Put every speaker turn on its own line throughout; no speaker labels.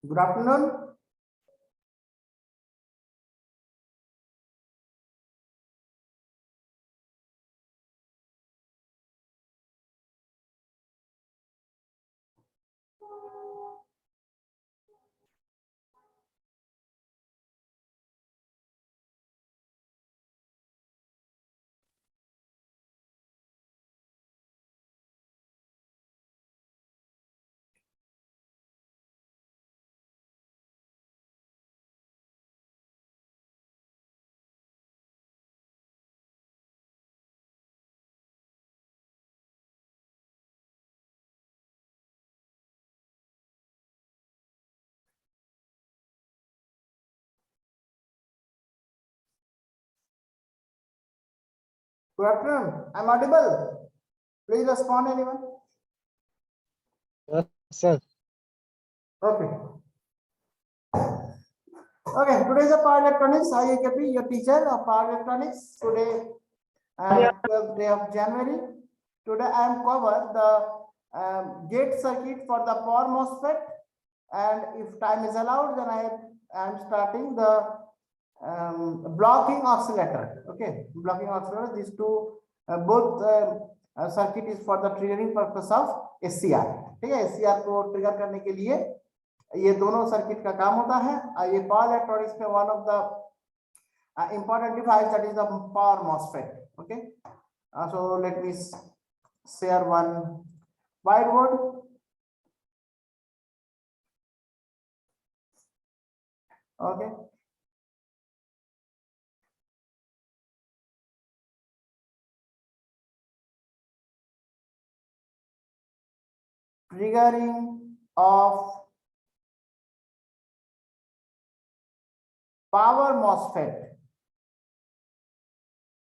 Good afternoon. Good afternoon. I'm audible. Please respond, anyone.
Yes, sir.
Okay. Okay. Today is a power electronics. I am your teacher of power electronics. Today, 12th day of January. Today I am cover the gate circuit for the power MOSFET, and if time is allowed, then I am starting the blocking oscillator. Okay, blocking oscillator. These two both circuit is for the triggering purpose of SCR. ठीक है, SCR को trigger करने के लिए ये दोनों circuit का काम होता है. ये पावर इलेक्ट्रॉनिक्स में one of the important device, that is the power MOSFET. Okay, so let me share one whiteboard. Okay. Triggering of power MOSFET.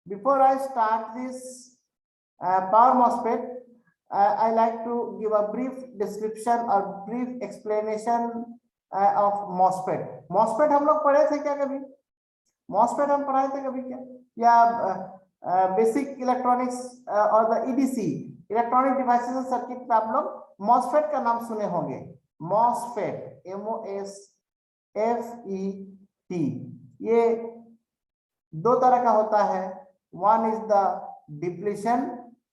Before I start this power MOSFET, I like to give a brief description or brief explanation of MOSFET. MOSFET हम लोग पढ़े थे क्या कभी? MOSFET हम पढ़ाए थे कभी क्या? या बेसिक इलेक्ट्रॉनिक्स और the EDC electronic devices and circuit में आप लोग MOSFET का नाम सुने होंगे. MOSFET, MOSFET, ये दो तरह का होता है. One is the depletion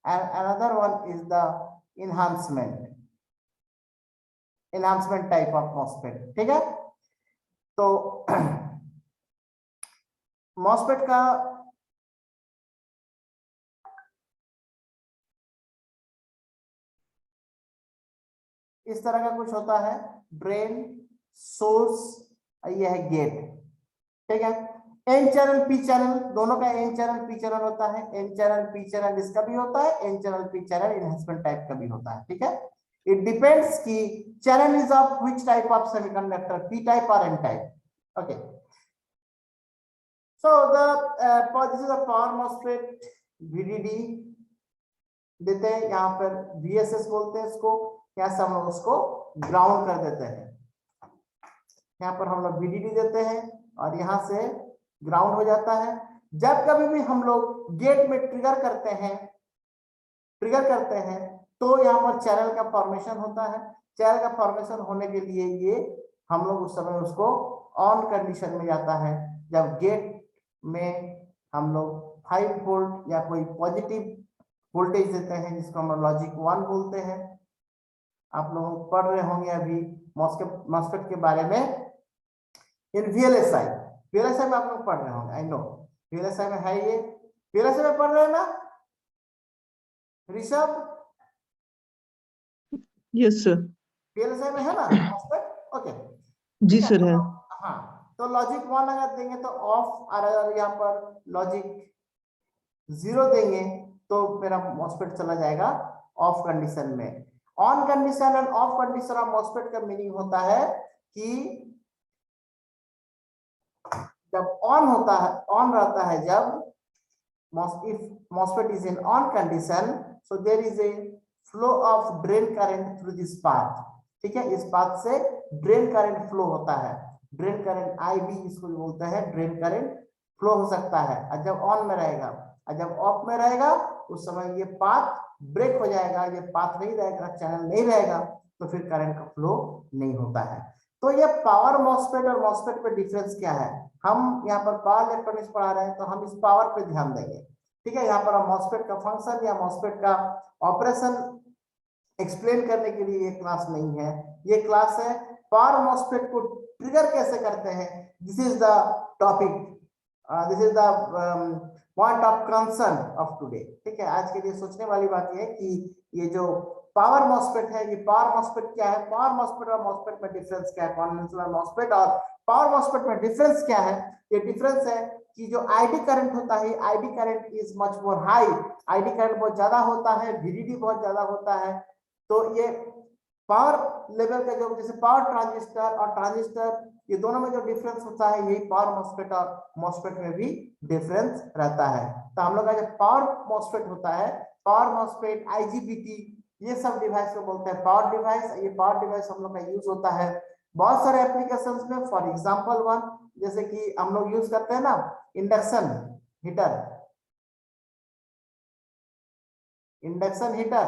and another one is the enhancement type of MOSFET. ठीक है, तो MOSFET का इस तरह का कुछ होता है. ड्रेन, सोर्स, ये है गेट. ठीक है, एन चैनल पी चैनल, दोनों का एन चैनल पी चैनल होता है. एन चैनल पी चैनल इसका भी होता है, N channel P channel enhancement type का भी होता है. ठीक है, इट डिपेंड्स कि channel is of which type of semiconductor, P type और N type. Okay, so the this is a power MOSFET VDD देते हैं. यहाँ पर VSS बोलते हैं इसको. यहाँ से हम लोग उसको ग्राउंड कर देते हैं. यहाँ पर हम लोग VDD देते हैं और यहाँ से ग्राउंड हो जाता है. जब कभी भी हम लोग गेट में ट्रिगर करते हैं तो यहाँ पर चैनल का फॉर्मेशन होता है. चैनल का फॉर्मेशन होने के लिए ये हम लोग उस समय उसको ऑन कंडीशन में जाता है. जब गेट में हम लोग 5 वोल्ट या कोई पॉजिटिव वोल्टेज देते हैं जिसको हम लॉजिक 1 बोलते हैं. आप लोग पढ़ रहे होंगे अभी MOSFET के बारे में इन VLSI में आप लोग पढ़ रहे होंगे. आई नो VLSI में है. ये VLSI में पढ़ रहे हैं ना ऋषभ?
Yes sir.
VLSI में है ना MOSFET? ओके
जी सर है.
हाँ, तो लॉजिक 1 अगर देंगे तो ऑफ, और अगर यहाँ पर लॉजिक 0 देंगे तो मेरा MOSFET चला जाएगा ऑफ कंडीशन में. On condition end of condition of MOSFET का मीनिंग होता है कि जब ऑन होता है, ऑन रहता है, जब if MOSFET is in on condition, so there is a flow of drain current through this path. ठीक है, इस पाथ से ड्रेन करंट फ्लो होता है. ड्रेन करंट IB इसको बोलते हैं. ड्रेन करंट फ्लो हो सकता है और जब ऑन में रहेगा, और जब ऑफ में रहेगा उस समय ये पाथ ब्रेक हो जाएगा. ये पाथ नहीं रहेगा, चैनल नहीं रहेगा, तो फिर करंट का फ्लो नहीं होता है. तो ये पावर मॉसफेट और मॉसफेट में डिफरेंस क्या है, हम यहाँ पर पावर इलेक्ट्रॉनिक्स पढ़ा रहे हैं तो हम इस पावर पे ध्यान देंगे। ठीक है, यहाँ पर हम मॉसफेट का फंक्शन या मॉसफेट का ऑपरेशन एक्सप्लेन करने के लिए ये क्लास नहीं है, ये क्लास है पावर मॉसफेट को ट्रिगर कैसे करते हैं। This is the topic, this is the point of concern of today. ठीक है, आज के लिए सोचने वाली बात यह है कि ये जो पावर मॉसफेट है, ये पावर मॉसफेट क्या है, पावर मॉसफेट और मॉसफेट में डिफरेंस क्या है, कन्वेंशनल मॉसफेट और पावर मॉसफेट में डिफरेंस क्या है। ये डिफरेंस है कि जो आईडी करंट होता है, ID current is much more high, ID current बहुत ज्यादा होता है, वीडीडी बहुत ज्यादा होता है। तो ये पावर लेवल का जो जैसे पावर ट्रांजिस्टर और ट्रांजिस्टर, ये दोनों में जो डिफरेंस होता है, यही पावर मॉसफेट और मॉसफेट में भी डिफरेंस रहता है। तो हम लोग का जो पावर मॉसफेट होता है, पावर मॉसफेट, आईजीबीटी, ये सब डिवाइस को बोलते हैं पावर डिवाइस। ये पावर डिवाइस हम लोग का यूज होता है बहुत सारे एप्लीकेशंस में। फॉर एग्जांपल वन, जैसे कि हम लोग यूज करते हैं ना induction heater, induction heater,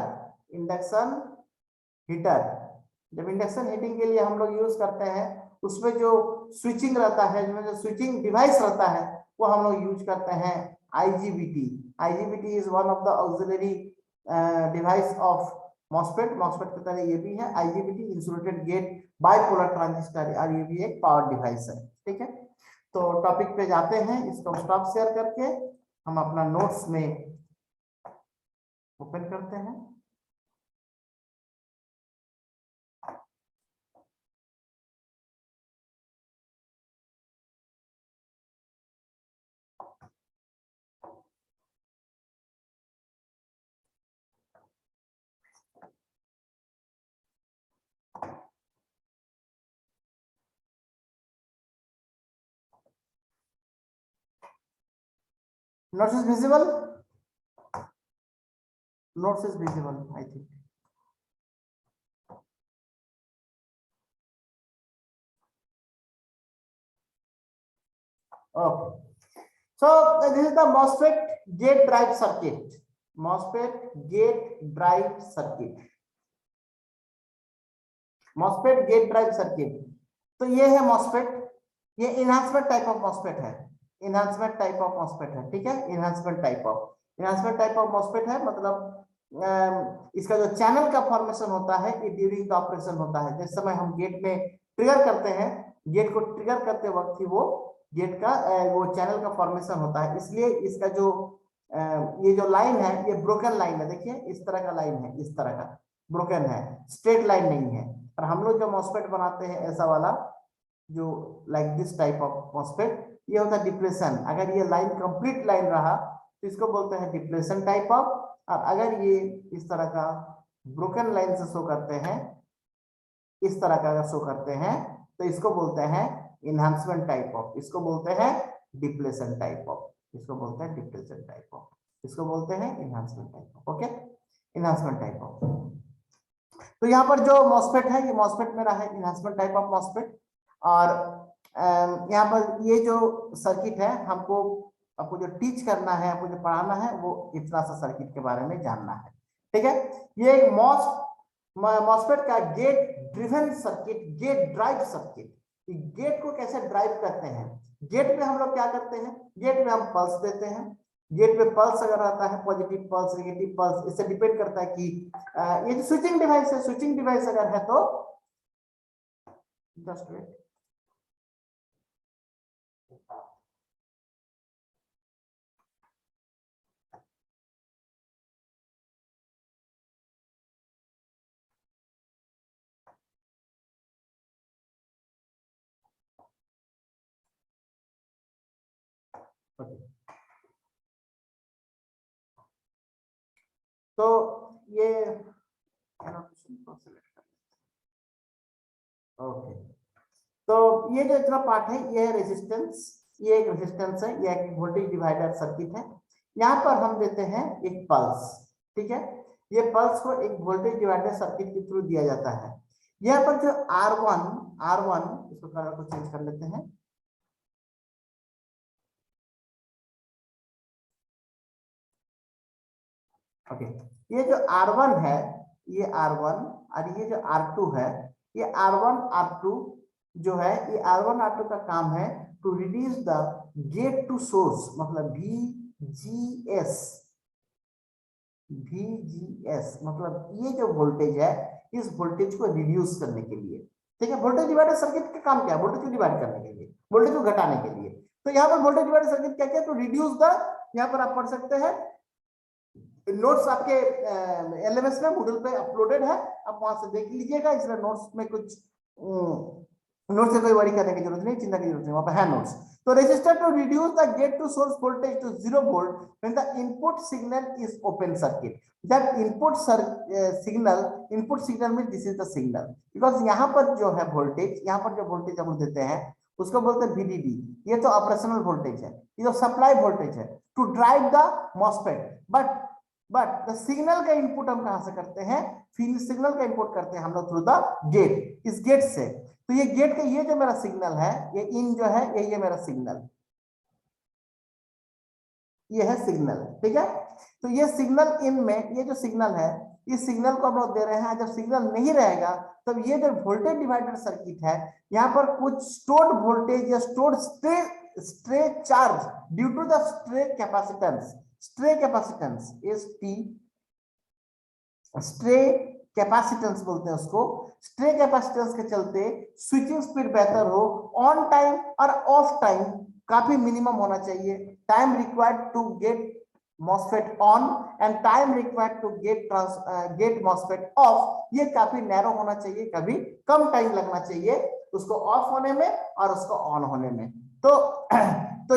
induction heater. जब इंडक्शन हीटिंग के लिए हम लोग यूज करते हैं, उसमें जो स्विचिंग रहता है, जो स्विचिंग डिवाइस रहता है, वो हम लोग यूज करते हैं IGBT. IGBT is one of the auxiliary device of MOSFET. MOSFET की तरह ये भी है IGBT, insulated gate bipolar transistor, और ये भी एक पावर डिवाइस है। ठीक है, तो टॉपिक पे जाते हैं, इसको स्टॉप शेयर करके हम अपना नोट्स में ओपन करते हैं। Notes is visible? Notes is visible, I think. Okay. So this is the MOSFET gate drive circuit. MOSFET gate drive circuit. MOSFET gate drive circuit. तो ये है MOSFET, ये इनहांसमेंट टाइप ऑफ MOSFET है, enhancement type of MOSFET है। ठीक है, enhancement type of MOSFEट है, मतलब इसका जो चैनल का फॉर्मेशन होता है, ये ड्यूरिंग द ऑपरेशन होता है। जिस समय हम गेट में ट्रिगर करते हैं, गेट को ट्रिगर करते वक्त ही वो गेट का वो चैनल का फॉर्मेशन होता है। इसलिए इसका जो ये जो लाइन है, ये ब्रोकन लाइन है। देखिए इस तरह का लाइन है, इस तरह का ब्रोकन है, स्ट्रेट लाइन नहीं है। और हम लोग जो MOSFEट बनाते हैं ऐसा वाला, जो लाइक दिस टाइप ऑफ MOSFEट, ये होता है डिप्रेशन। अगर ये लाइन कंप्लीट लाइन रहा तो इसको बोलते हैं डिप्रेशन टाइप ऑफ, और अगर ये इस तरह का ब्रोकन लाइन से शो करते हैं, इस तरह का अगर शो करते हैं, तो इसको बोलते हैं इनहांसमेंट टाइप ऑफ, इसको बोलते हैं डिप्लेशन टाइप ऑफ, इसको बोलते हैं डिप्लेशन टाइप ऑफ, इसको बोलते हैं enhancement type of. Okay, enhancement type of. तो यहाँ पर जो MOSFET है, ये MOSFEट मेरा है इनहांसमेंट टाइप ऑफ MOSFEट। और यहाँ पर ये जो सर्किट है, आपको जो टीच करना है, आपको जो पढ़ाना है, वो इतना सा सर्किट के बारे में जानना है। ठीक है, ये एक MOSFEट का gate driven circuit, gate drive circuit. Gate को कैसे ड्राइव करते हैं, गेट में हम लोग क्या करते हैं, गेट में हम पल्स देते हैं। गेट में पल्स अगर आता है, पॉजिटिव पल्स, नेगेटिव पल्स, इससे डिपेंड करता है कि ये जो स्विचिंग डिवाइस है, स्विचिंग डिवाइस अगर है तो जस्ट वेट। तो ये ओके, तो ये जो इतना पार्ट है, ये है रेजिस्टेंस, ये एक रेजिस्टेंस है, ये एक वोल्टेज डिवाइडर सर्किट है। यहाँ पर हम देते हैं एक पल्स। ठीक है, ये पल्स को एक वोल्टेज डिवाइडर सर्किट के थ्रू दिया जाता है। यहाँ पर जो R1, इसको कलर को चेंज कर लेते हैं। ओके, ये जो R1 है, ये R1, और ये जो R2 है, ये R1 R2 जो है ये R1 R2 का काम है to reduce the gate to source, मतलब VGS मतलब ये जो वोल्टेज है इस वोल्टेज को रिड्यूस करने के लिए। ठीक है, वोल्टेज डिवाइडर सर्किट का काम क्या है? वोल्टेज को डिवाइड करने के लिए, वोल्टेज को घटाने के लिए। तो यहाँ पर वोल्टेज डिवाइडर सर्किट क्या क्या, तो रिड्यूस द, यहाँ पर आप पढ़ सकते हैं, नोट्स आपके LMS में मूडल पे अपलोडेड है, आप वहां से देख लीजिएगा। इसलिए नोट्स में कुछ नोट्स से कोई वरी करने की जरूरत नहीं, चिंता की जरूरत नहीं, वहां पर है नोट्स। तो resistor to reduce the gate to source voltage to 0 volt when the input signal is open circuit. जब इनपुट सिग्नल में this is the signal, because यहाँ पर जो है वोल्टेज, यहाँ पर जो वोल्टेज हम देते हैं उसको बोलते हैं VDD। ये तो ऑपरेशनल वोल्टेज है, ये तो सप्लाई वोल्टेज है to drive the MOSFET. But the signal का इनपुट हम कहां से करते हैं? फिर सिग्नल का इनपुट करते हैं हम लोग थ्रू द गेट, इस गेट से। तो ये गेट का ये जो मेरा सिग्नल है, ये इन जो है ये मेरा सिग्नल, ये है सिग्नल। ठीक है, तो ये सिग्नल इन में, ये जो सिग्नल है, इस सिग्नल को हम लोग दे रहे हैं। जब सिग्नल नहीं रहेगा तब ये जो वोल्टेज डिवाइडर सर्किट है, यहाँ पर कुछ स्टोर्ड वोल्टेज या stored stray charge due to the stray capacitance, stray capacitance ST, stray capacitance बोलते हैं उसको। स्ट्रे कैपेसिटेंस के चलते स्विचिंग स्पीड बेहतर हो, ऑन टाइम और ऑफ टाइम काफी मिनिमम होना चाहिए। Time required to get MOSFET on and time required to get MOSFET off, ये काफी नैरो होना चाहिए, कभी कम टाइम लगना चाहिए उसको ऑफ होने में और उसको ऑन होने में। तो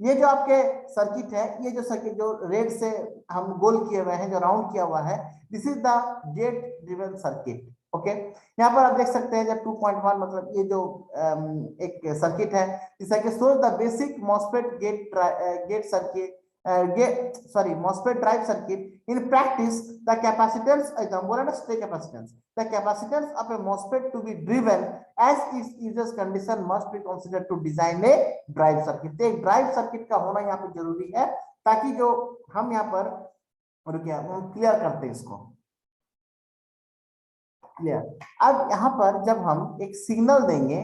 ये जो आपके सर्किट है, ये जो सर्किट जो रेड से हम गोल किए हुए हैं, जो राउंड किया हुआ है, this is the gate driven circuit. Okay, यहाँ पर आप देख सकते हैं जब 2.1 मतलब ये जो एक सर्किट है, इस circuit shows the basic MOSFET gate circuit, MOSFET drive circuit. In practice, the capacitance, the capacitance of a MOSFET to be driven as its user's condition must be considered to design a drive circuit. तो एक drive circuit का होना यहाँ पे जरूरी है, ताकि जो हम यहाँ पर क्लियर करते हैं इसको क्लियर। अब यहाँ पर जब हम एक सिग्नल देंगे,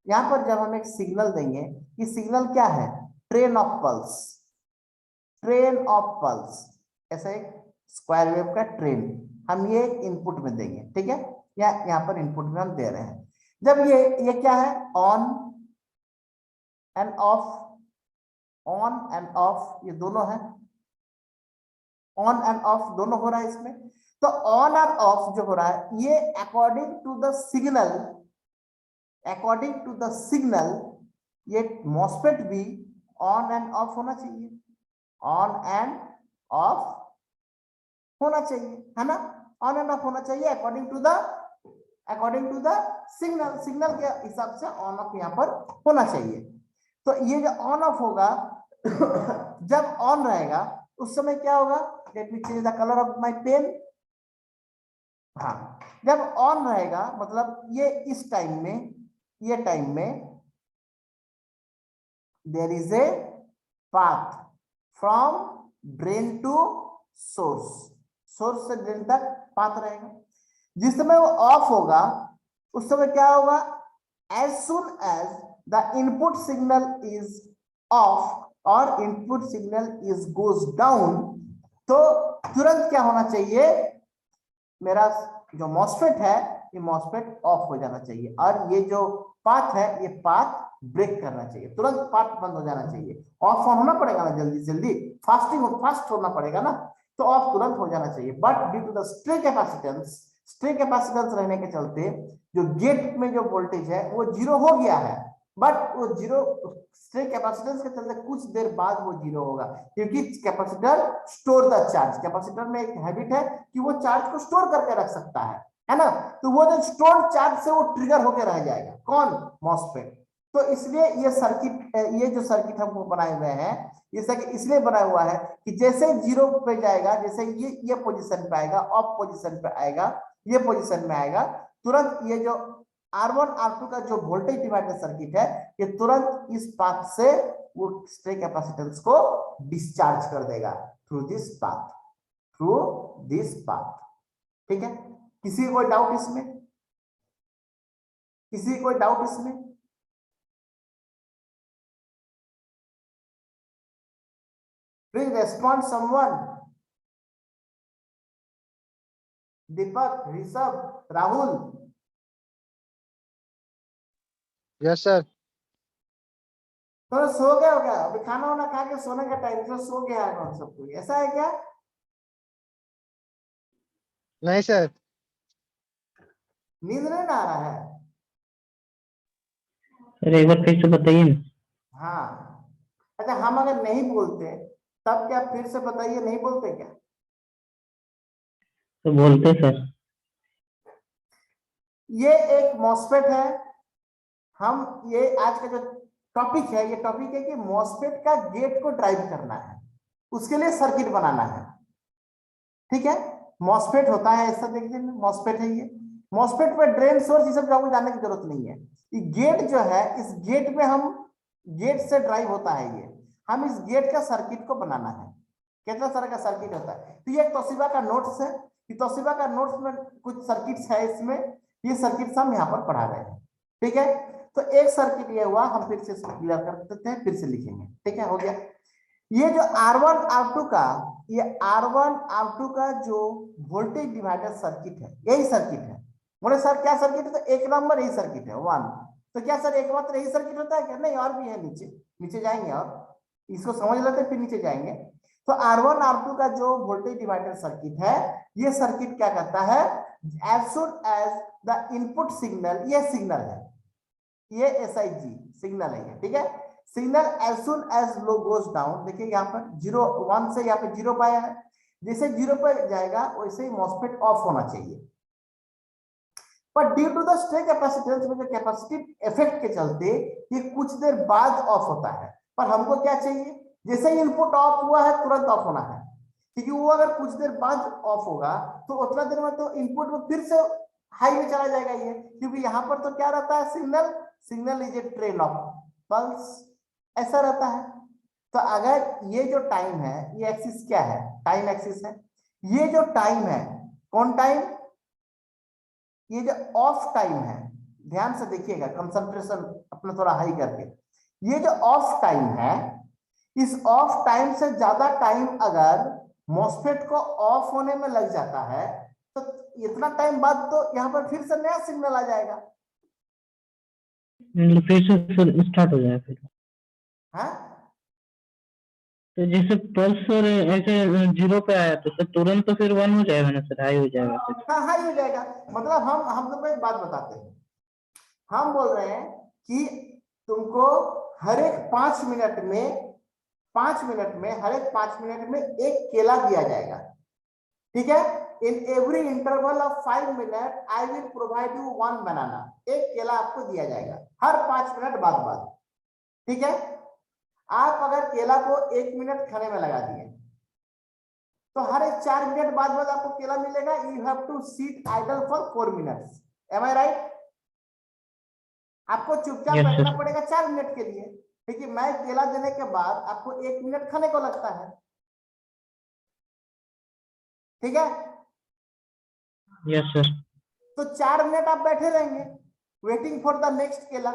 यहाँ पर जब हम एक सिग्नल देंगे, ये सिग्नल क्या है? Train of pulse, train of pulse, ऐसा एक स्क्वायर वेव का ट्रेन हम ये इनपुट में देंगे। ठीक है, यहाँ पर इनपुट में हम दे रहे हैं। जब ये क्या है? On and of, on and of, ये दोनों है, ऑन एंड ऑफ दोनों हो रहा है इसमें। तो ऑन और ऑफ जो हो रहा है, ये according to the signal, according to the signal ये MOSFET भी ऑन एंड ऑफ होना चाहिए, ऑन एंड ऑफ होना चाहिए, है ना? ऑन एंड ऑफ होना चाहिए according to the signal, signal के हिसाब से ऑन ऑफ यहाँ पर होना चाहिए। तो ये जो ऑन ऑफ होगा जब ऑन रहेगा उस समय क्या होगा? Let me change the colour of my pen. हाँ, जब ऑन रहेगा मतलब ये इस टाइम में, ये टाइम में there is a path from drain to source, source से ड्रेन तक पाथ रहेगा। जिस समय वो ऑफ होगा उस समय क्या होगा? As soon as the input signal is off और input signal is goes down, तो तुरंत क्या होना चाहिए? मेरा जो MOSFET है ये MOSFET ऑफ हो जाना चाहिए, और ये जो पाथ है ये पाथ ब्रेक करना चाहिए, तुरंत पाथ बंद हो जाना चाहिए। ऑफ ऑन होना पड़ेगा ना, जल्दी जल्दी फास्ट होना पड़ेगा ना, तो ऑफ तुरंत हो जाना चाहिए। But due to the stray capacitance रहने के चलते जो गेट में जो वोल्टेज है वो 0 हो गया है, बट वो 0 स्ट्रे कैपेसिटेंस के चलते कुछ देर बाद वो 0 होगा, क्योंकि capacitor store the charge. Capacitor में एक हैबिट है कि वो चार्ज को स्टोर करके रख सकता है ना? तो वो जो स्टोर चार्ज से वो ट्रिगर होकर रह जाएगा, कौन? MOSFET। तो इसलिए ये सर्किट, ये जो सर्किट हमको बनाए हुए हैं, ये सर्किट इसलिए बनाया हुआ है कि जैसे 0 पे जाएगा, जैसे ये पोजीशन पे आएगा, ऑफ पोजीशन पे आएगा, ये पोजीशन में आएगा, तुरंत ये जो R1 R2 का जो वोल्टेज डिवाइडर सर्किट है, ये तुरंत इस पाथ से वो स्ट्रे कैपेसिटेंस को डिस्चार्ज कर देगा थ्रू दिस पाथ। ठीक है, किसी को कोई डाउट इसमें? किसी कोई डाउट इसमें? Please respond someone. Deepak, Rishabh, Rahul.
Yes sir.
तो सो गए हो क्या? अभी खाना वाना खा के सोने का टाइम, तो सो गया है हम सब कोई, ऐसा है क्या?
नहीं सर।
नींद नहीं आ रहा है?
अरे एक बार फिर से बताइए ना।
हाँ, अच्छा हम अगर नहीं बोलते तब क्या फिर से बताइए, नहीं बोलते क्या?
तो बोलते सर।
ये एक मॉसफेट है। हम ये आज का जो टॉपिक है, ये टॉपिक है कि मॉसफेट का गेट को ड्राइव करना है, उसके लिए सर्किट बनाना है। ठीक है, मॉसफेट होता है ऐसा, देखिए मॉसफेट है ये। मॉसफेट में ड्रेन सोर्स ये सब आपको जानने की जरूरत नहीं है। ये गेट जो है, इस गेट में हम, गेट से ड्राइव होता है ये, हम इस गेट का सर्किट को बनाना है। कितना तरह का सर्किट होता है, तो ये तोशिबा का नोट्स है। ये तोशिबा का नोट्स में कुछ सर्किट्स है इसमें, ये सर्किट्स हम यहाँ पर पढ़ा रहे हैं। ठीक है, तो एक सर्किट ये हुआ, हम फिर से क्लियर कर देते हैं, फिर से लिखेंगे। ठीक है, हो गया। ये जो R1 R2 का, ये R1 R2 का जो वोल्टेज डिवाइडर सर्किट है, यही सर्किट है। बोले सर क्या सर्किट है? तो एक नंबर यही सर्किट है, 1। तो क्या सर एक मात्र यही सर्किट होता है क्या? नहीं, और भी है। नीचे नीचे जाएंगे और इसको समझ लेते हैं, फिर नीचे जाएंगे। तो R1 R2 का जो वोल्टेज डिवाइडर सर्किट है, ये सर्किट क्या करता है? As soon as the input signal, ये सिग्नल है, ये SIG सिग्नल है। ठीक है, signal as soon as low goes down, देखिए यहाँ पर 0 1 से यहाँ पे 0 पाया है, जैसे 0 पर जाएगा वैसे ही मॉसफेट ऑफ होना चाहिए। पर due to the stray capacitance में जो कैपेसिटिव इफेक्ट के चलते ये कुछ देर बाद ऑफ होता है। पर हमको क्या चाहिए? जैसे ही इनपुट ऑफ हुआ है तुरंत ऑफ होना है, क्योंकि वो अगर कुछ देर बाद ऑफ होगा तो उतना देर में तो इनपुट में फिर से हाई में चला जाएगा ये, क्योंकि यहाँ पर तो क्या रहता है? Signal is a train of pulse, ऐसा रहता है। तो अगर ये जो टाइम है, ये एक्सिस क्या है? टाइम एक्सिस है। ये जो टाइम है, कौन टाइम? ये जो ऑफ टाइम है, ध्यान से देखिएगा, कंसंट्रेशन अपना थोड़ा हाई करके। ये जो ऑफ टाइम है, इस ऑफ टाइम से ज्यादा टाइम अगर मॉसफेट को ऑफ होने में लग जाता है तो इतना टाइम बाद तो यहाँ पर फिर से नया सिग्नल आ जाएगा।
फिर से सर स्टार्ट हो जाए फिर।
हाँ,
तो जैसे पल्स और ऐसे 0 पे आया तो सर तुरंत तो फिर 1 हो जाएगा ना सर, हाई हो जाएगा फिर।
हाँ हाई हो जाएगा। मतलब हम तुमको एक बात बताते हैं, हम बोल रहे हैं कि तुमको हर एक 5 मिनट में, 5 मिनट में, हर एक 5 मिनट में एक केला दिया जाएगा। ठीक है, in every interval of 5 minute I will provide you 1 बनाना, एक केला आपको दिया जाएगा हर 5 मिनट बाद। ठीक है, आप अगर केला को 1 मिनट खाने में लगा दिए तो हर एक 4 मिनट बाद आपको केला मिलेगा। You have to sit idle for 4 minutes. Am I right? आपको चुपचाप
Yes,
बैठना
sir.
पड़ेगा 4 मिनट के लिए, क्योंकि मैं केला देने के बाद आपको 1 मिनट खाने को लगता है। ठीक है,
यस सर।
तो 4 मिनट आप बैठे रहेंगे वेटिंग फॉर द नेक्स्ट केला,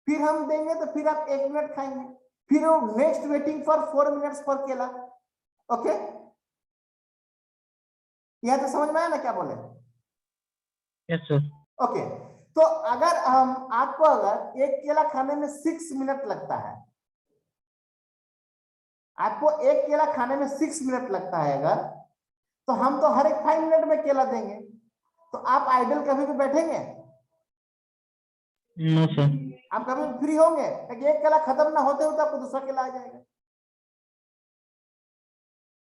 फिर हम देंगे तो फिर आप 1 मिनट खाएंगे, फिर next waiting for 4 minutes for केला। ओके, यह तो समझ में आया ना क्या बोले?
Yes sir.
ओके, तो अगर हम आपको अगर एक केला खाने में 6 मिनट लगता है, आपको एक केला खाने में 6 मिनट लगता है अगर, तो हम तो हर एक 5 मिनट में केला देंगे, तो आप आइडल कभी भी बैठेंगे?
No sir.
आप कभी फ्री होंगे? एक केला खत्म ना होते होते आपको दूसरा केला आ जाएगा।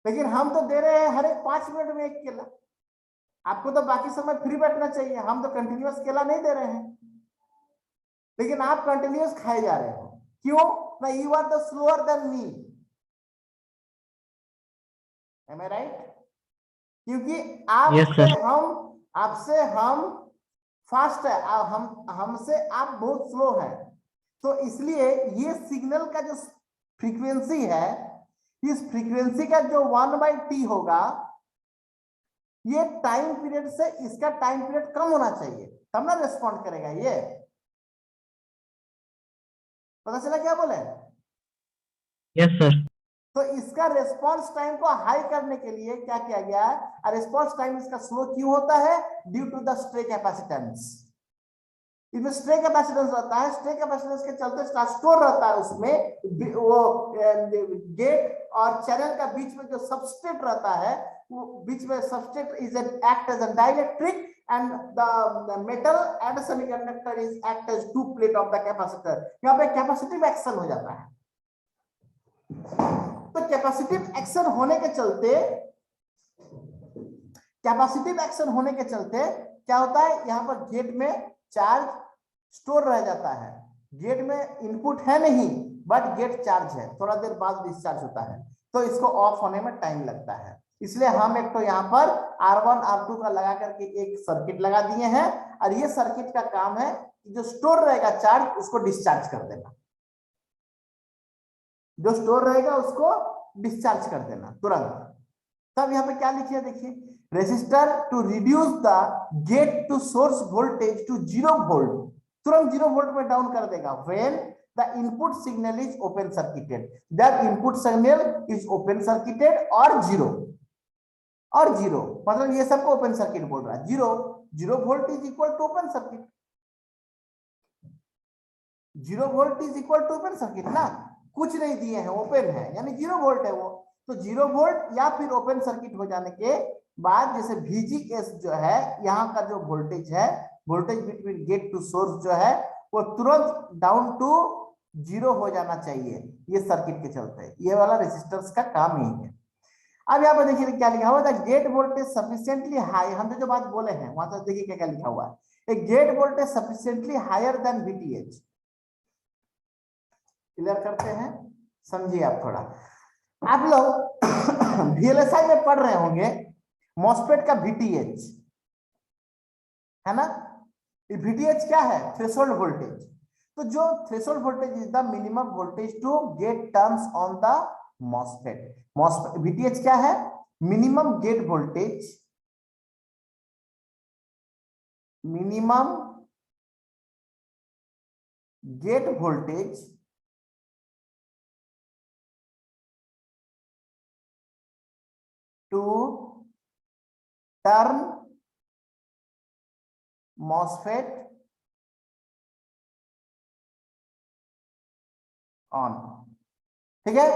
लेकिन हम तो दे रहे हैं हर एक 5 मिनट में एक केला, आपको तो बाकी समय फ्री बैठना चाहिए। हम तो कंटिन्यूअस केला नहीं दे रहे हैं, लेकिन आप कंटिन्यूअस खाए जा रहे हो। क्यों ना? You are the slower than me, am I right? क्योंकि आपसे हम फास्ट है, हमसे आप बहुत स्लो है। तो इसलिए ये सिग्नल का जो फ्रीक्वेंसी है, इस फ्रीक्वेंसी का जो 1/t होगा, ये टाइम पीरियड से इसका टाइम पीरियड कम होना चाहिए, तब ना रेस्पॉन्ड करेगा। ये पता चला क्या बोले?
Yes sir.
तो इसका रेस्पॉन्स टाइम को हाई करने के लिए क्या किया गया है? रेस्पॉन्स टाइम इसका स्लो क्यों होता है? Due to the stray capacitance. इसमें स्ट्रे कैपेसिटेंस रहता है, स्ट्रे कैपेसिटेंस के चलते स्टोर रहता है उसमें वो गेट और चैनल का बीच में जो सबस्ट्रेट रहता है, वो बीच में substrate is act as a dielectric and the metal and semiconductor is act as two plate of the capacitor। यहाँ पे कैपेसिटिव एक्शन हो जाता है। तो कैपेसिटिव एक्शन होने के चलते क्या होता है? यहाँ पर गेट में चार्ज स्टोर रह जाता है। गेट में इनपुट है नहीं, बट गेट चार्ज है, थोड़ा देर बाद डिस्चार्ज होता है, तो इसको ऑफ होने में टाइम लगता है। इसलिए हम एक तो यहाँ पर R1 R2 का लगा करके एक सर्किट लगा दिए हैं, और ये सर्किट का काम है कि जो स्टोर रहेगा चार्ज उसको डिस्चार्ज कर देना, जो स्टोर रहेगा उसको डिस्चार्ज कर देना तुरंत। तब यहाँ पे क्या लिखिए, देखिए, resistor to reduce the gate to source voltage to 0 volt, तुरंत 0 वोल्ट में डाउन कर देगा। When the input signal is open circuited, that input signal is open circuited और जीरो मतलब ये सबको ओपन सर्किट बोल रहा है। 0 volt is equal to open circuit, 0 volt is equal to open circuit ना, कुछ नहीं दिए हैं, ओपन है, यानी 0 वोल्ट है वो। तो 0 वोल्ट या फिर ओपन सर्किट हो जाने के बाद जैसे VGS जो है, यहाँ का जो वोल्टेज है, voltage between gate to source जो है, वो तुरंत डाउन टू 0 हो जाना चाहिए, ये सर्किट के चलते। ये वाला रेसिस्टेंस का काम यही है। अब यहाँ पर देखिए क्या लिखा हुआ था, गेट वोल्टेज सफिशिएंटली हाई, हम जो बात बोले हैं वहां तक देखिए क्या क्या लिखा हुआ है। एक gate voltage sufficiently higher than VTH। Clear करते हैं, समझिए आप थोड़ा। आप लोग VLSI में पढ़ रहे होंगे मॉसफेट का VTH है ना। VTH क्या है? Threshold voltage. तो जो threshold voltage is the minimum voltage to gate turns on the MOSFET. VTH क्या है? Minimum gate voltage, minimum gate voltage to turn MOSFET on. ठीक है,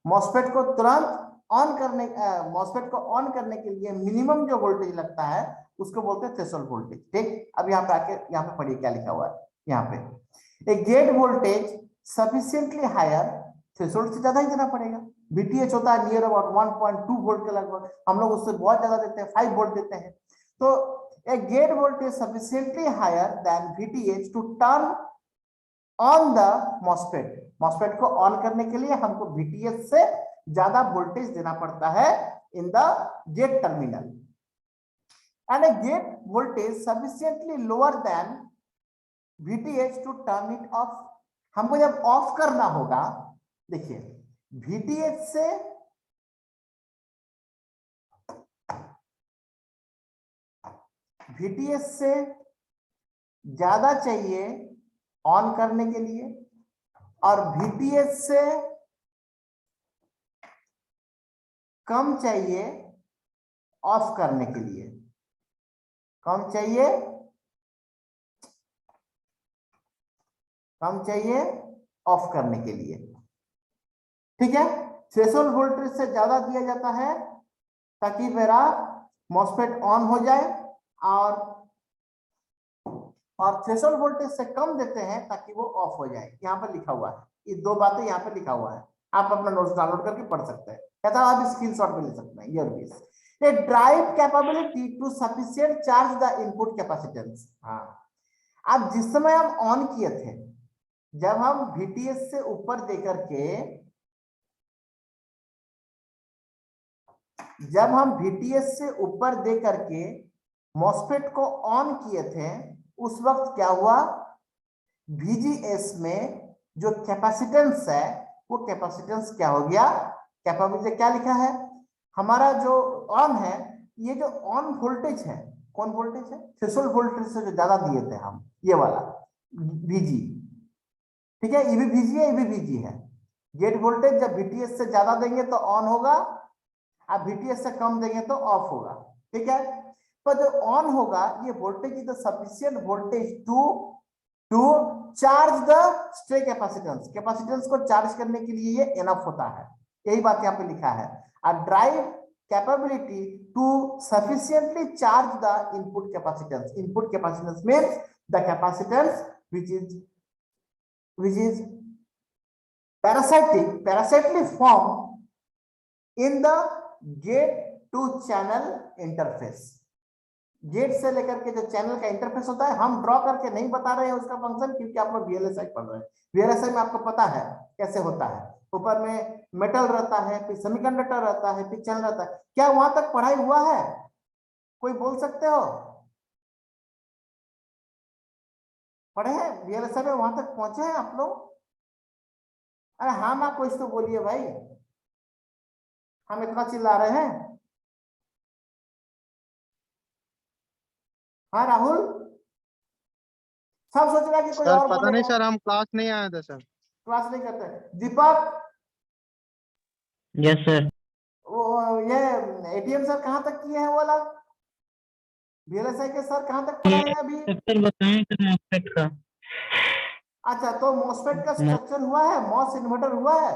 MOSFET को तुरंत ऑन करने, MOSFET को ऑन करने के लिए मिनिमम जो वोल्टेज लगता है उसको बोलते हैं थ्रेशोल्ड वोल्टेज। ठीक, अब यहाँ पे आके यहाँ पे पढ़िए क्या लिखा हुआ है। यहाँ पे एक gate voltage sufficiently higher, threshold से ज्यादा ही देना पड़ेगा। VTH होता है नियर अबाउट 1.2 वोल्ट के लगभग, हम लोग उससे बहुत ज्यादा देते हैं, 5 वोल्ट देते हैं। तो a gate voltage sufficiently higher than VTH to turn on the MOSFET। MOSFET को ऑन करने के लिए हमको VTH से ज्यादा वोल्टेज देना पड़ता है in the gate terminal, and a gate voltage sufficiently lower than VTH to turn it off। हमको जब ऑफ करना होगा, देखिए VTH से ज्यादा चाहिए ऑन करने के लिए, और VTH से कम चाहिए ऑफ करने के लिए। कम चाहिए ऑफ करने के लिए। ठीक है, थ्रेशोल्ड वोल्टेज से ज्यादा दिया जाता है ताकि मेरा MOSFET ऑन हो जाए, और थ्रेशोल्ड वोल्टेज से कम देते हैं ताकि वो ऑफ हो जाए। यहाँ पर लिखा हुआ है, ये दो बातें यहाँ पर लिखा हुआ है, आप अपना नोट्स डाउनलोड करके पढ़ सकते हैं, कहता है आप स्क्रीनशॉट भी ले सकते हैं। ये drive capability to sufficient charge the input capacitance. हाँ, अब जिस समय हम ऑन किए थे, जब हम VTH से ऊपर देकर के, जब हम VTH से ऊपर दे करके MOSFET को ऑन किए थे, उस वक्त क्या हुआ, VGS में जो कैपेसिटेंस है वो कैपेसिटेंस क्या हो गया, कैपेबिलिटी क्या लिखा है हमारा जो ऑन है, ये जो ऑन वोल्टेज है कौन वोल्टेज है? थ्रेशोल्ड वोल्टेज से जो ज्यादा दिए थे हम, ये वाला VG, ठीक है, ये भी VG है, ये भी VG है। गेट वोल्टेज जब VTS से ज्यादा देंगे तो ऑन होगा, आप VTS से कम देंगे तो ऑफ होगा, ठीक है। पर जो ऑन होगा, ये voltage is the sufficient voltage to charge the stray capacitance, capacitance को चार्ज करने के लिए ये एनफ होता है, यही बात यहाँ पे लिखा है। और drive capability to sufficiently charge the input capacitance, input capacitance means the capacitance which is parasitically formed in the gate to channel interface। Gate से लेकर के जो चैनल का इंटरफेस होता है, हम ड्रॉ करके नहीं बता रहे हैं उसका फंक्शन, क्योंकि आप लोग VLSI पढ़ रहे हैं। VLSI में आपको पता है कैसे होता है, ऊपर में मेटल रहता है, फिर सेमीकंडक्टर रहता है, फिर चैनल रहता है। क्या वहां तक पढ़ाई हुआ है? कोई बोल सकते हो? पढ़े हैं VLSI में, वहां तक पहुंचे हैं आप लोग? अरे हाँ ना, कुछ तो बोलिए भाई, हम इतना चिल्ला रहे हैं। हाँ राहुल, सब सोच रहा है कि कोई
सर
और
पता नहीं
बोलेगा।
सर, हम क्लास नहीं आए थे सर।
क्लास नहीं करते। दीपक,
यस सर।
वो ये ATM सर कहाँ तक किए हैं वाला? VLSI के सर कहाँ तक पढ़ाए हैं अभी?
स्ट्रक्चर बताएं सर मॉसफेट का।
अच्छा, तो मॉसफेट का स्ट्रक्चर हुआ है, मॉस इन्वर्टर हुआ है,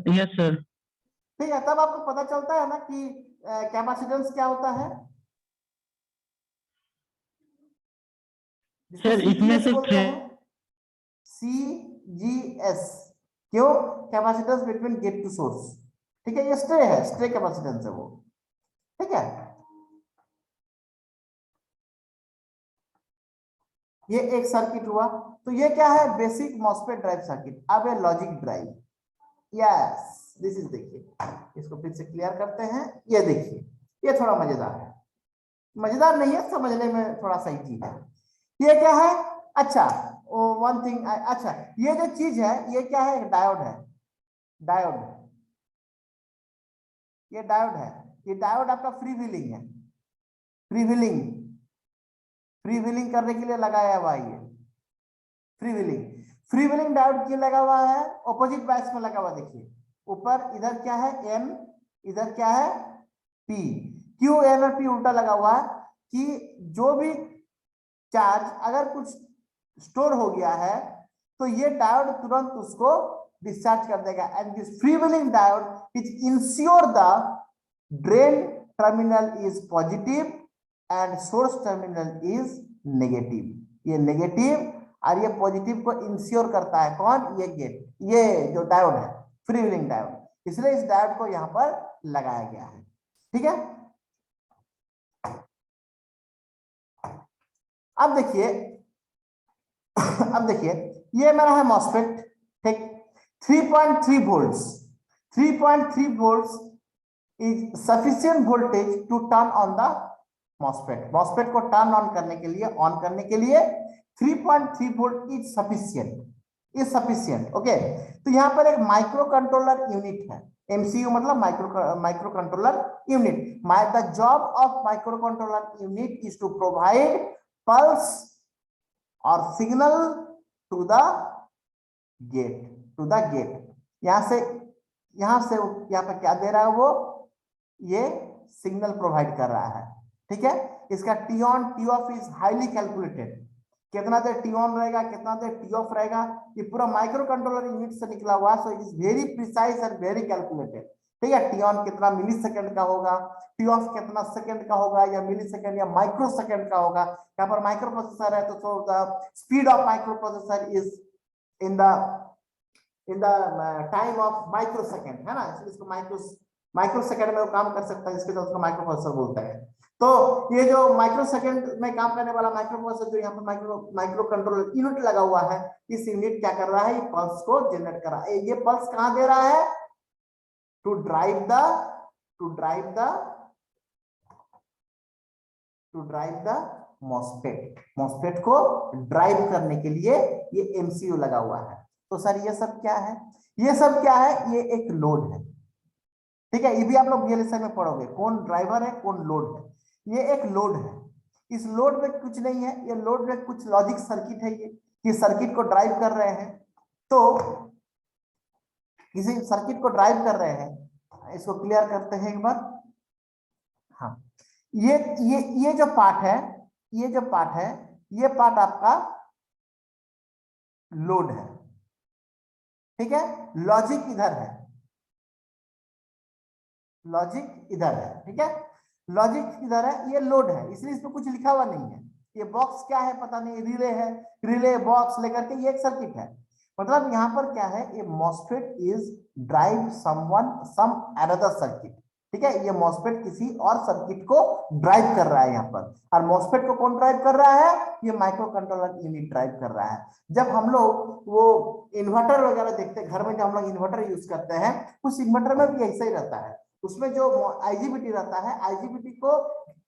यस सर।
ठीक है। तब आपको पता चलता है ना कि कैपेसिटेंस क्या होता है। जिसको
सर इसमें
CGS
से
बोलते हैं, CGS, क्यों? Capacitance between gate to source, ठीक है। ये स्ट्रे है, स्ट्रे कैपेसिटेंस है वो, ठीक है। ये एक सर्किट हुआ, तो ये क्या है? Basic MOSFET drive circuit. अब ये logic drive, yes this is, देखिए इसको फिर से क्लियर करते हैं। ये देखिए, ये थोड़ा मजेदार है, मजेदार नहीं है, समझने में थोड़ा सही चीज है। ये क्या है? अच्छा, वन थिंग, अच्छा ये जो चीज है ये क्या है? डायोड है, डायोड, ये डायोड है। ये डायोड आपका फ्री व्हीलिंग है, फ्री व्हीलिंग, फ्री व्हीलिंग करने के लिए लगाया हुआ है ये free wheeling. Free wheeling diode क्यों लगा हुआ है? ऑपोजिट बायस में लगा हुआ, देखिए ऊपर इधर क्या है? N, इधर क्या है? P। क्यों N और P उल्टा लगा हुआ है? कि जो भी चार्ज अगर कुछ स्टोर हो गया है तो ये डायोड तुरंत उसको डिस्चार्ज कर देगा। And this free wheeling diode is ensure the drain terminal is positive and source terminal is negative. ये नेगेटिव और ये पॉजिटिव को इंश्योर करता है कौन? ये गेट, ये जो डायोड है, फ्री व्हीलिंग डायोड, इसलिए इस डायोड को यहां पर लगाया गया है, ठीक है। अब देखिए, अब देखिए ये मेरा है मॉसफेट, ठीक। 3.3 volts, 3.3 volts is sufficient voltage to turn on the MOSFET. MOSFET को टर्न ऑन करने के लिए, ऑन करने के लिए 3.3 volt is sufficient, is sufficient, okay. तो यहाँ पर एक माइक्रो कंट्रोलर यूनिट है, MCU मतलब micro controller unit. The job of micro controller unit is to provide pulse और signal to the gate, to the gate. यहां से यहाँ पे क्या दे रहा है वो? ये सिग्नल प्रोवाइड कर रहा है, ठीक है। इसका T on T of is highly calculated, कितना देर टी ऑन रहेगा, कितना देर टी ऑफ रहेगा, ये पूरा माइक्रो कंट्रोलर यूनिट से निकला हुआ है। So it is very precise and very calculated, ठीक है। टी ऑन कितना मिली सेकेंड का होगा, टी ऑफ कितना सेकेंड का होगा, या मिली सेकेंड या माइक्रो सेकेंड का होगा। यहाँ पर माइक्रो प्रोसेसर है तो the speed of micro processor is in the time of micro second, है ना, इसलिए इसको माइक्रो सेकेंड में वो काम कर सकता है, इसके लिए उसको माइक्रो प्रोसेसर बोलते हैं। तो ये जो माइक्रो सेकेंड में काम करने वाला माइक्रो प्रोसेसर जो यहाँ पर माइक्रो कंट्रोलर यूनिट लगा हुआ है, इस यूनिट क्या कर रहा है? ये पल्स को जनरेट कर रहा है। ये पल्स कहाँ दे रहा है? टू ड्राइव द मॉसफेट को ड्राइव करने के लिए ये MCU लगा हुआ है। तो सर ये सब क्या है? ये सब क्या है? ये एक लोड है, ठीक है, ये भी आप लोग VLSI में पढ़ोगे, कौन ड्राइवर है कौन लोड है। ये एक लोड है, इस लोड में कुछ नहीं है, ये लोड में कुछ लॉजिक सर्किट है, ये सर्किट को ड्राइव कर रहे हैं। तो किसी सर्किट को ड्राइव कर रहे हैं, इसको क्लियर करते हैं एक बार। हाँ, ये जो पार्ट है, ये जो पार्ट है, ये पार्ट आपका लोड है, ठीक है। लॉजिक इधर है, लॉजिक इधर है, ठीक है, लॉजिक इधर है, ये लोड है, इसलिए इसमें कुछ लिखा हुआ नहीं है। ये बॉक्स क्या है पता नहीं, रिले है, रिले बॉक्स लेकर के ये एक सर्किट है। मतलब यहाँ पर क्या है, ये MOSFET is drive some another circuit, ठीक है। ये मॉस्फेट किसी और सर्किट को ड्राइव कर रहा है यहाँ पर, और मॉस्फेट को कौन ड्राइव कर रहा है, ये माइक्रो कंट्रोलर यूनिट ड्राइव कर रहा है। जब हम लोग वो इन्वर्टर वगैरह देखते हैं घर में, जब हम लोग इन्वर्टर यूज करते हैं, उस इन्वर्टर में भी ऐसा ही रहता है। उसमें जो IGBT रहता है, IGBT को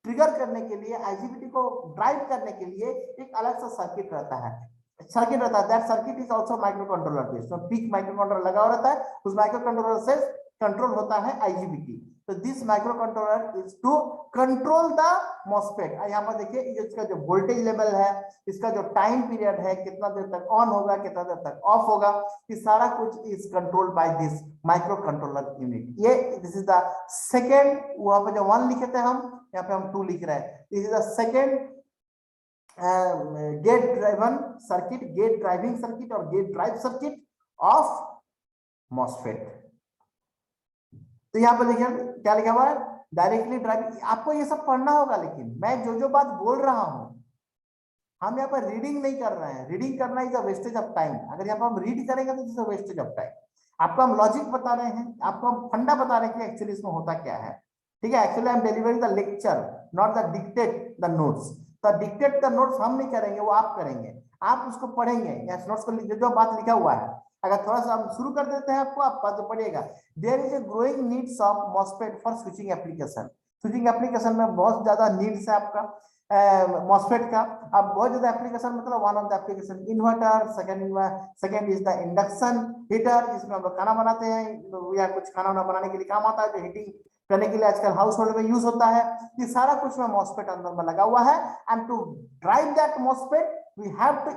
ट्रिगर करने के लिए, IGBT को ड्राइव करने के लिए एक अलग सा सर्किट रहता है, that circuit is also micro controller based. तो पीक माइक्रो कंट्रोलर लगा हुआ रहता है, उस माइक्रो कंट्रोलर से कंट्रोल होता है IGBT। तो this micro controller is to control the MOSFET. यहाँ पर देखिए, इसका जो वोल्टेज लेवल है, इसका जो टाइम पीरियड है, कितना देर तक ऑन होगा, कितना देर तक ऑफ होगा, ये सारा कुछ is controlled by this micro controller unit. ये दिस इज द सेकेंड, वहां पे जो 1 लिखे थे हम, यहाँ पे हम 2 लिख रहे हैं। This is the second gate driven circuit, gate driving circuit और gate drive circuit of MOSFET. तो यहाँ पर देखिए क्या लिखा हुआ है, डायरेक्टली ड्राइविंग। आपको ये सब पढ़ना होगा, लेकिन मैं जो बात बोल रहा हूं, हम यहाँ पर रीडिंग नहीं कर रहे हैं। रीडिंग करना is a wastage of time. अगर यहाँ पर हम रीड करेंगे तो is a wastage of time. आपको हम लॉजिक बता रहे हैं, आपको हम फंडा बता रहे हैं कि एक्चुअली इसमें होता क्या है, ठीक है। Actually I am delivering the lecture, not the dictate the notes. तो डिक्टेट द नोट्स हम नहीं करेंगे, वो आप करेंगे, आप उसको पढ़ेंगे या नोट्स को जो बात लिखा हुआ है। अगर थोड़ा सा हम शुरू कर देते हैं आपको, आप बात पढ़िएगा। There is a growing needs of MOSFET for switching application. Switching application में बहुत ज्यादा नीड्स है आपका मॉस्फेट का। अब बहुत ज्यादा एप्लीकेशन, मतलब one of the application inverter, second is the induction heater, जिसमें हम लोग खाना बनाते हैं या कुछ खाना बनाने के लिए काम आता है, जो हीटिंग करने के लिए आजकल हाउस होल्ड में यूज होता है। ये सारा कुछ में मॉस्फेट अंदर में लगा हुआ है। And to drive that MOSFET we have to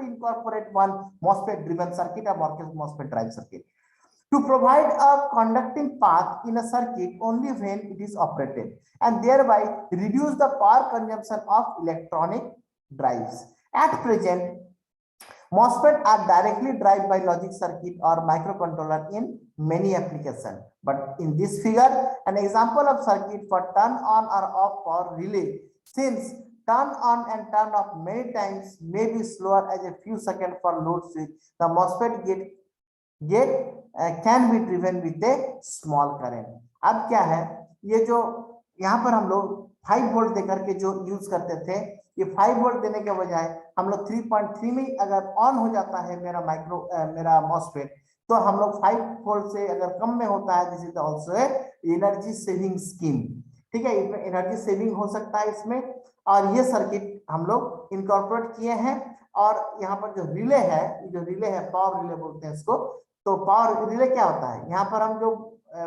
incorporate one MOSFET driven circuit or MOSFET drive circuit to provide a conducting path in a circuit only when it is operated, and thereby reduce the power consumption of electronic drives. At present, MOSFET are directly driven by logic circuit or microcontroller in many applications. But in this figure, an example of circuit for turn on or off power relay, since turn on and turn off many times may be slower as a few seconds for load switch, the MOSFET can be driven with a small current. अब क्या है, ये जो यहाँ पर हम लोग 5 volt देकर के जो यूज करते थे, ये 5 वोल्ट देने के बजाय हम लोग 3.3 में अगर ऑन हो जाता है मेरा मॉस्फेट, तो हम लोग 5 वोल्ट से अगर कम में होता है, this is also energy saving scheme, ठीक है। इसमें एनर्जी सेविंग हो सकता है इसमें। और ये सर्किट हम लोग इनकॉर्पोरेट किए हैं। और यहाँ पर जो रिले है, पावर रिले बोलते हैं इसको। तो पावर रिले क्या होता है, यहाँ पर हम जो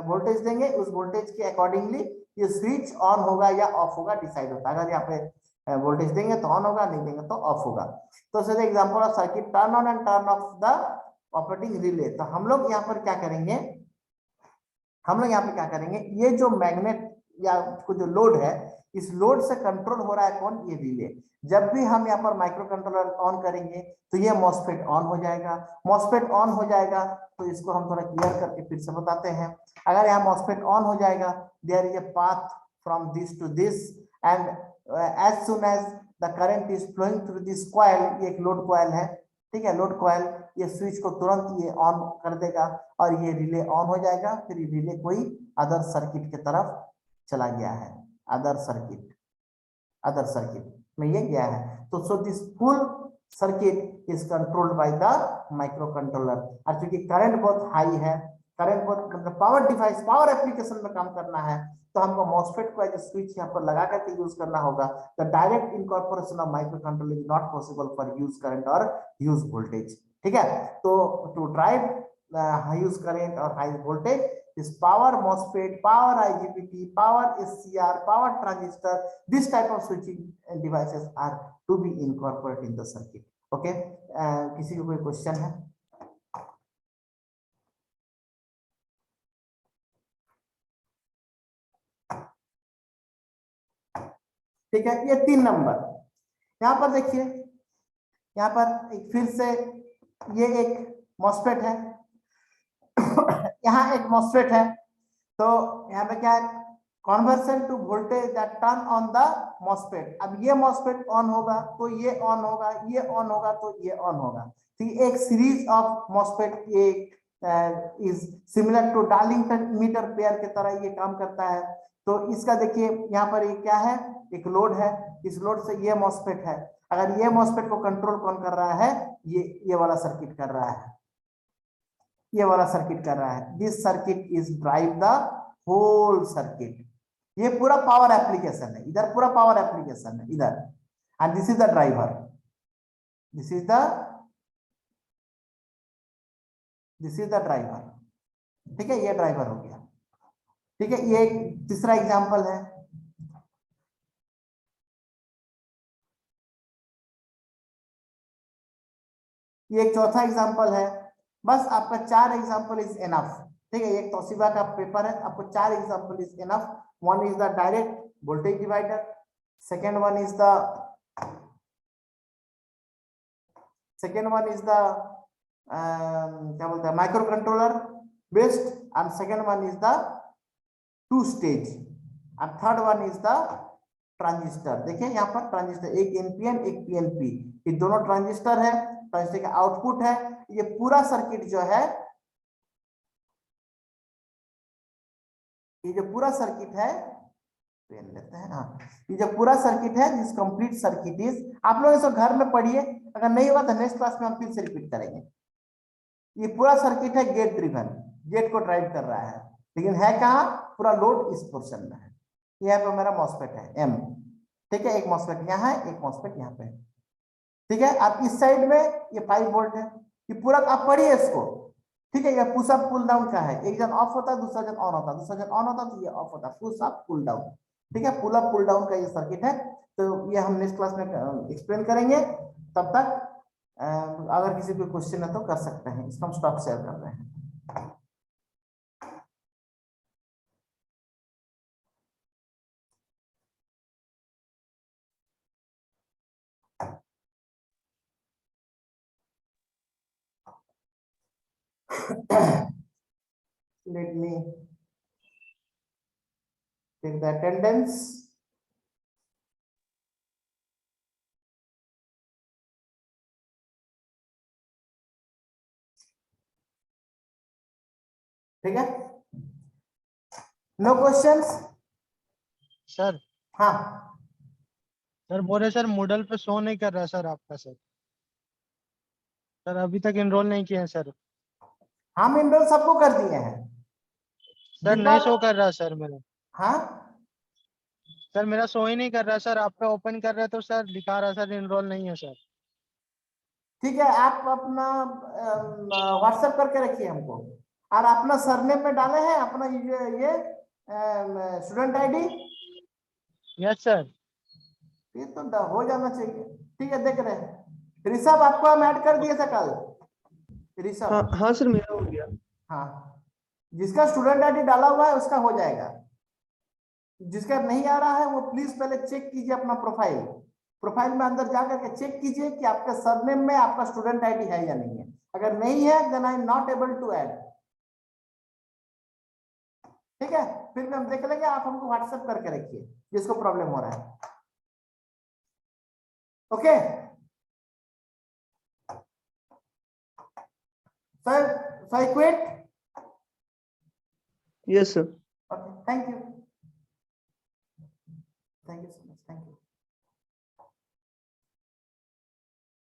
वोल्टेज देंगे, उस वोल्टेज के अकॉर्डिंगली ये स्विच ऑन होगा या ऑफ होगा डिसाइड होता है। अगर यहाँ पे वोल्टेज देंगे तो ऑन होगा, नहीं देंगे तो ऑफ होगा। तो sir example of circuit turn on and turn off the operating relay. तो हम लोग यहाँ पर क्या करेंगे, ये जो मैग्नेट या जो लोड है, इस लोड से कंट्रोल हो रहा है कौन, ये रिले। जब भी हम यहाँ पर माइक्रो कंट्रोलर ऑन करेंगे तो ये मॉस्फेट ऑन हो जाएगा। मॉस्फेट ऑन हो जाएगा तो इसको हम थोड़ा क्लियर करके फिर से बताते हैं। अगर यहाँ मॉस्फेट ऑन हो जाएगा, there is a path from this to this, and as soon as the current is flowing through this coil, ये एक लोड कॉइल है, ठीक है, लोड कॉइल, ये स्विच को तुरंत ये ऑन कर देगा और ये रिले ऑन हो जाएगा। फिर रिले कोई अदर सर्किट की तरफ चला गया है, अदर सर्किट में ये गया है। तो so this full circuit is controlled by the micro controller. और क्योंकि करंट बहुत हाई है, करंट बहुत पावर डिवाइस, पावर एप्लीकेशन में काम करना है, तो हमको मॉस्फेट को एज ए स्विच यहाँ पर लगा करके यूज करना होगा। The direct incorporation of micro controller is not possible for use current और यूज वोल्टेज, ठीक है। तो टू ड्राइव यूज करंट और high voltage, this power MOSFET, power IGBT, power SCR, power transistor, this type of switching devices are to be incorporated in the circuit. Okay, किसी को कोई question है? ठीक है, ये 3 नंबर। यहाँ पर देखिए, यहाँ पर एक फिर से ये एक MOSFET है, यहाँ एक MOSFEट है, तो यहाँ पे क्या है, conversion to voltage that turn on the MOSFET। अब ये MOSFEट ऑन होगा तो ये ऑन होगा, ये ऑन होगा तो ये ऑन होगा। तो एक series of MOSFET is similar to Darlington meter pair के तरह ये काम करता है। तो इसका देखिए यहाँ पर ये क्या है, एक लोड है, इस लोड से ये MOSFEट है। अगर ये MOSFEट को कंट्रोल कौन कर रहा है, ये वाला सर्किट कर रहा है, ये वाला सर्किट कर रहा है। This circuit is drive the whole circuit. ये पूरा पावर एप्लीकेशन है, इधर पूरा पावर एप्लीकेशन है इधर, and this is the driver, this is the driver. ठीक है, ये ड्राइवर हो गया। ठीक है, ये एक तीसरा एग्जांपल है। ये एक चौथा एग्जांपल है। बस आपका 4 एग्जांपल इज एनफ। ठीक है, एक तौसीबा का पेपर है, आपको 4 example is enough. One is the direct voltage divider, second one is the क्या बोलते हैं, micro controller based, and second one is the 2 stage, and third one is the transistor. देखिए यहाँ पर ट्रांजिस्टर, एक एनपीएन एक पीएनपी, ये दोनों ट्रांजिस्टर है, ट्रांजिस्टर का आउटपुट है। ये पूरा सर्किट जो है, ये जो पूरा सर्किट है, पेन लेते हैं, हाँ, ये जो पूरा सर्किट है, दिस कंप्लीट सर्किट इज, आप लोग इसको घर में पढ़िए, अगर नहीं हुआ तो नेक्स्ट क्लास में हम फिर से रिपीट करेंगे। ये पूरा सर्किट है गेट ड्रिवन, गेट को ड्राइव कर रहा है, लेकिन है कहाँ, पूरा लोड इस पोर्शन में है। यहाँ पे मेरा MOSFET है M। ठीक है, एक MOSFEट यहाँ है, एक MOSFEट यहाँ पे है। ठीक है, आप इस साइड में ये 5 वोल्ट है, ये पूरा आप पढ़िए इसको। ठीक है, ये पुश अप पुल डाउन का है, एक जन ऑफ होता है, दूसरा जन ऑन होता है, दूसरा जन ऑन होता है तो ये ऑफ होता है, पुश अप पुल डाउन। ठीक है, पुल अप पुल डाउन का ये सर्किट है। तो ये हम नेक्स्ट क्लास में एक्सप्लेन करेंगे। तब तक अगर किसी को क्वेश्चन है तो कर सकते हैं। इसको हम स्टॉप शेयर कर रहे हैं। Let me take the attendance. ठीक है, नो क्वेश्चंस
सर।
हाँ
सर बोले सर मूडल पे शो नहीं कर रहा सर आपका सर। सर अभी तक इनरोल नहीं किए हैं सर।
हम इनरोल सबको कर दिए हैं
सर नहीं शो कर रहा सर मेरा।
हाँ
सर मेरा शो ही नहीं कर रहा सर, आपका ओपन कर रहा है तो सर दिखा रहा सर इनरोल नहीं है सर।
ठीक है, आप अपना व्हाट्सएप करके रखिए हमको, और अपना सरनेम में डाले हैं अपना ये स्टूडेंट आईडी।
Yes sir.
ये तो हो जाना चाहिए। ठीक है, देख रहे हैं ऋषभ, आपको हम ऐड कर दिए थे कल। ऋषभ,
हाँ सर, मेरा हो गया।
हाँ, जिसका स्टूडेंट आईडी डाला हुआ है उसका हो जाएगा। जिसका नहीं आ रहा है वो प्लीज पहले चेक कीजिए अपना प्रोफाइल। प्रोफाइल में अंदर जाकर के चेक कीजिए कि आपके सरनेम में आपका स्टूडेंट आईडी है या नहीं है। अगर नहीं है then I am not able to add. ठीक है, फिर हम देख लेंगे, आप हमको व्हाट्सएप करके रखिए जिसको प्रॉब्लम हो रहा है। Okay sir, so I quit.
Yes sir.
Okay, thank you. Thank you so much.